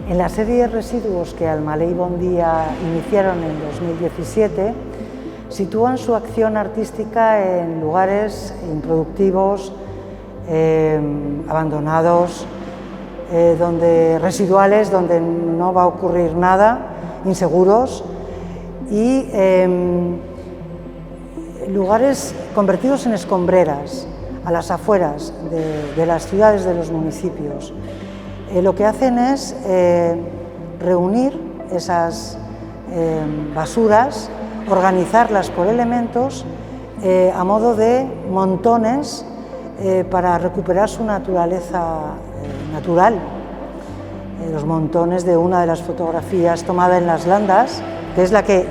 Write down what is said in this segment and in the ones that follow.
En la serie de residuos que Almalé y Bondía iniciaron en 2017, sitúan su acción artística en lugares improductivos, abandonados, residuales, donde no va a ocurrir nada, inseguros, y lugares convertidos en escombreras, a las afueras de las ciudades, de los municipios. Lo que hacen es reunir esas basuras, organizarlas por elementos a modo de montones para recuperar su naturaleza natural. Los montones de una de las fotografías tomada en Las Landas, que es la que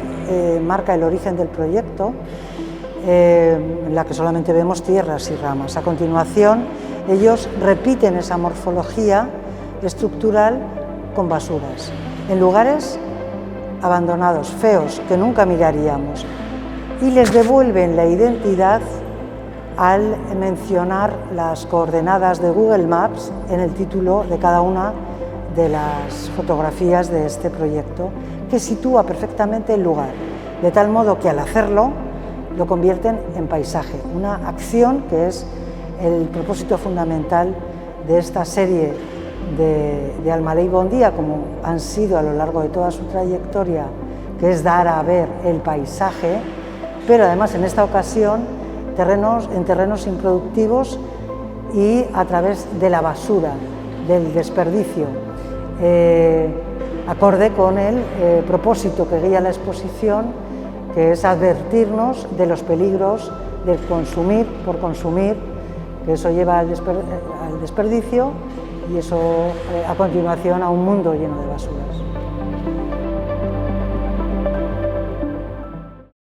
marca el origen del proyecto, en la que solamente vemos tierras y ramas. A continuación, ellos repiten esa morfología estructural con basuras, en lugares abandonados, feos, que nunca miraríamos, y les devuelven la identidad al mencionar las coordenadas de Google Maps en el título de cada una de las fotografías de este proyecto, que sitúa perfectamente el lugar, de tal modo que al hacerlo lo convierten en paisaje, una acción que es el propósito fundamental de esta serie de Almalé y Bondía, como han sido a lo largo de toda su trayectoria, que es dar a ver el paisaje, pero además en esta ocasión en terrenos improductivos y a través de la basura, del desperdicio, acorde con el propósito que guía la exposición, que es advertirnos de los peligros del consumir por consumir, que eso lleva al desperdicio y eso a continuación a un mundo lleno de basuras.